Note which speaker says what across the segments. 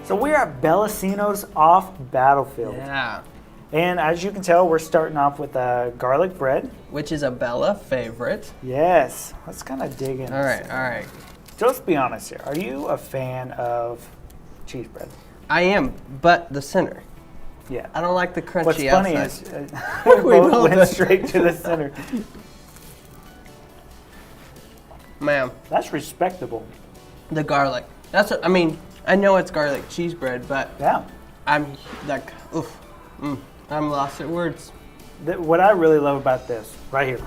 Speaker 1: So we're at Bellacinos off Battlefield.
Speaker 2: Yeah.
Speaker 1: And as you can tell, we're starting off with a garlic bread.
Speaker 2: Which is a Bella favorite.
Speaker 1: Yes. Let's kind of dig in.
Speaker 2: All right.
Speaker 1: So let's be honest here. Are you a fan of cheese bread?
Speaker 2: I am, but the center.
Speaker 1: Yeah.
Speaker 2: I don't like the crunchy
Speaker 1: What's funny
Speaker 2: outside.
Speaker 1: is we both went straight to the center.
Speaker 2: Ma'am,
Speaker 1: That's respectable.
Speaker 2: the garlic. That's what, I mean, I know it's garlic cheese bread, but
Speaker 1: Yeah.
Speaker 2: I'm like, oof. I'm lost at words.
Speaker 1: What I really love about this, right here,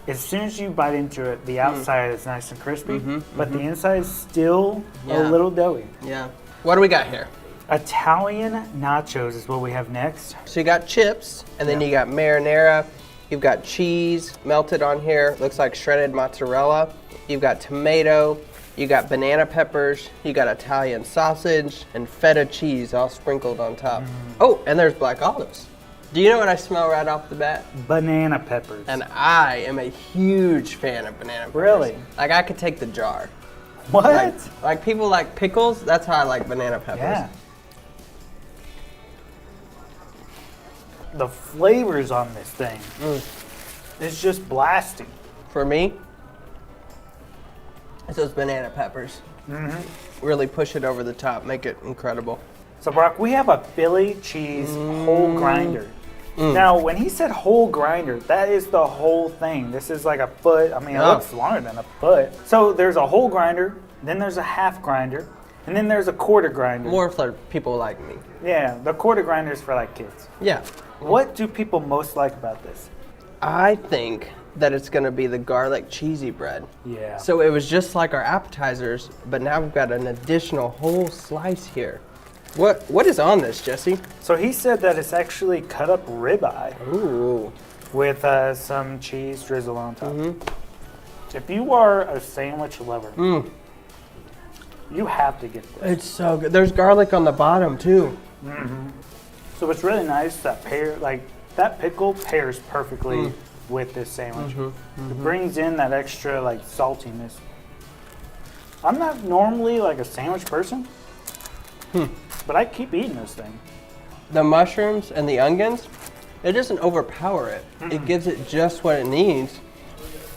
Speaker 1: as soon as you bite into it, the outside is nice and crispy, but the inside is still a little doughy.
Speaker 2: Yeah. What do we got here?
Speaker 1: Italian nachos is what we have next.
Speaker 2: So you got chips, and then you got marinara. You've got cheese melted on here. Looks like shredded mozzarella. You've got tomato. You got banana peppers. You got Italian sausage and feta cheese all sprinkled on top. Oh, and there's black olives. Do you know what I smell right off the bat?
Speaker 1: Banana peppers.
Speaker 2: And I am a huge fan of banana peppers.
Speaker 1: Really?
Speaker 2: Like I could take the jar.
Speaker 1: What?
Speaker 2: Like people like pickles, that's how I like banana peppers.
Speaker 1: Yeah. The flavors on this thing is just blasting.
Speaker 2: For me, it's those banana peppers. Really push it over the top, make it incredible.
Speaker 1: So Brock, we have a Philly cheese whole grinder. Now, when he said whole grinder, that is the whole thing. This is like a foot. I mean, it looks longer than a foot. So there's a whole grinder, then there's a half grinder, and then there's a quarter grinder.
Speaker 2: More for people like me.
Speaker 1: Yeah, the quarter grinder is for like kids.
Speaker 2: Yeah.
Speaker 1: What do people most like about this?
Speaker 2: I think that it's gonna be the garlic cheesy bread.
Speaker 1: Yeah.
Speaker 2: So it was just like our appetizers, but now we've got an additional whole slice here. What is on this, Jesse?
Speaker 1: So he said that it's actually cut up ribeye
Speaker 2: Ooh.
Speaker 1: with some cheese drizzle on top. If you are a sandwich lover, you have to get this.
Speaker 2: It's so good. There's garlic on the bottom too.
Speaker 1: So it's really nice that that pickle pairs perfectly with this sandwich. It brings in that extra like saltiness. I'm not normally like a sandwich person, but I keep eating this thing.
Speaker 2: The mushrooms and the onions, it doesn't overpower it. It gives it just what it needs.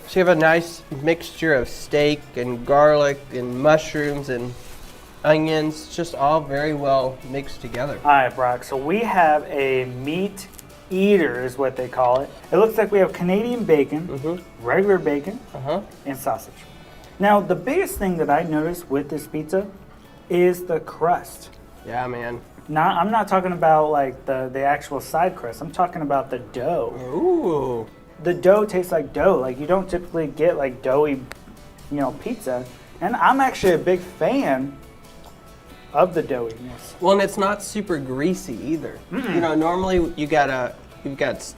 Speaker 2: So you have a nice mixture of steak and garlic and mushrooms and onions, just all very well mixed together.
Speaker 1: All right, Brock. So we have a meat eater, is what they call it. It looks like we have Canadian bacon, regular bacon, and sausage. Now, the biggest thing that I noticed with this pizza is the crust.
Speaker 2: Yeah, man.
Speaker 1: Now, I'm not talking about like the actual side crust. I'm talking about the dough.
Speaker 2: Ooh.
Speaker 1: The dough tastes like dough. Like you don't typically get like doughy, pizza. And I'm actually a big fan of the doughiness.
Speaker 2: Well, and it's not super greasy either. Normally you've got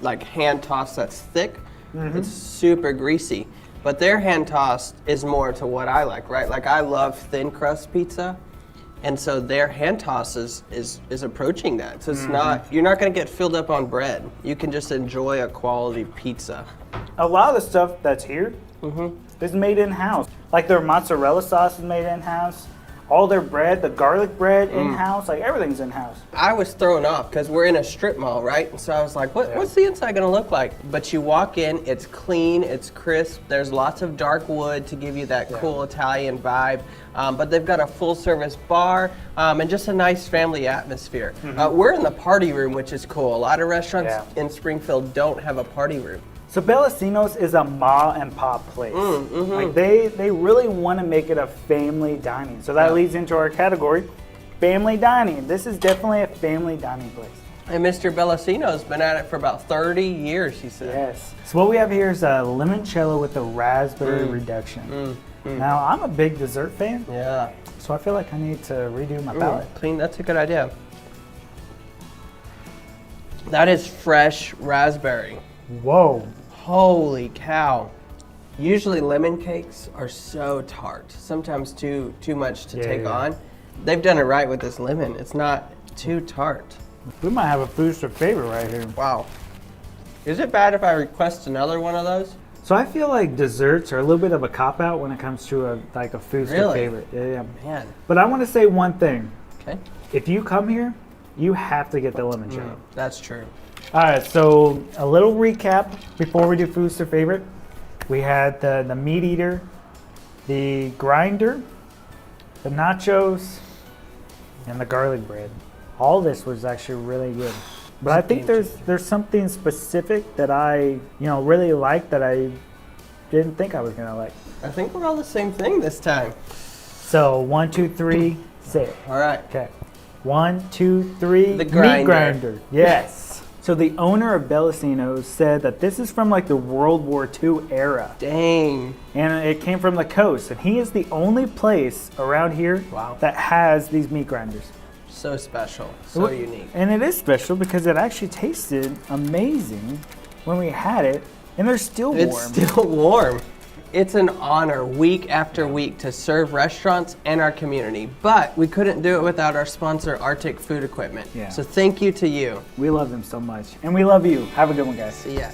Speaker 2: like hand tossed that's thick. It's super greasy. But their hand tossed is more to what I like, right? Like I love thin crust pizza. And so their hand toss is approaching that. So it's you're not going to get filled up on bread. You can just enjoy a quality pizza.
Speaker 1: A lot of the stuff that's here is made in-house. Like their mozzarella sauce is made in-house. All their bread, the garlic bread in-house, like everything's in-house.
Speaker 2: I was thrown off because we're in a strip mall, right? And so I was like, what's the inside going to look like? But you walk in, it's clean, it's crisp. There's lots of dark wood to give you that cool Italian vibe. But they've got a full-service bar and just a nice family atmosphere. We're in the party room, which is cool. A lot of restaurants in Springfield don't have a party room.
Speaker 1: So Bellacinos is a ma and pop place. Like they really want to make it a family dining. So that leads into our category, family dining. This is definitely a family dining place.
Speaker 2: And Mr. Bellacino's been at it for about 30 years, he said.
Speaker 1: Yes. So what we have here is a limoncello with a raspberry reduction. Now I'm a big dessert fan.
Speaker 2: Yeah.
Speaker 1: So I feel like I need to redo my palate.
Speaker 2: Clean, that's a good idea. That is fresh raspberry.
Speaker 1: Whoa.
Speaker 2: Holy cow. Usually lemon cakes are so tart, sometimes too much to take on. They've done it right with this lemon. It's not too tart.
Speaker 1: We might have a booster favorite right here.
Speaker 2: Wow. Is it bad if I request another one of those?
Speaker 1: So I feel like desserts are a little bit of a cop-out when it comes to a food favorite. Yeah.
Speaker 2: Man.
Speaker 1: But I want to say one thing.
Speaker 2: Okay.
Speaker 1: If you come here, you have to get the limoncello.
Speaker 2: That's true.
Speaker 1: All right, so a little recap before we do Foods to Favorite. We had the meat eater, the grinder, the nachos, and the garlic bread. All this was actually really good. But I think there's something specific that I really like that I didn't think I was gonna like.
Speaker 2: I think we're all the same thing this time.
Speaker 1: So 1, 2, 3, say it.
Speaker 2: All right.
Speaker 1: Okay. 1, 2, 3.
Speaker 2: The grinder.
Speaker 1: Meat grinder. Yes. So the owner of Bellacinos said that this is from like the World War II era.
Speaker 2: Dang.
Speaker 1: And it came from the coast. And he is the only place around here that has these meat grinders.
Speaker 2: So special. So unique.
Speaker 1: And it is special because it actually tasted amazing when we had it. And they're still warm.
Speaker 2: It's still warm. It's an honor week after week to serve restaurants and our community, but we couldn't do it without our sponsor, Arctic Food Equipment.
Speaker 1: Yeah.
Speaker 2: So thank you to you.
Speaker 1: We love them so much. And we love you. Have a good one, guys.
Speaker 2: See ya.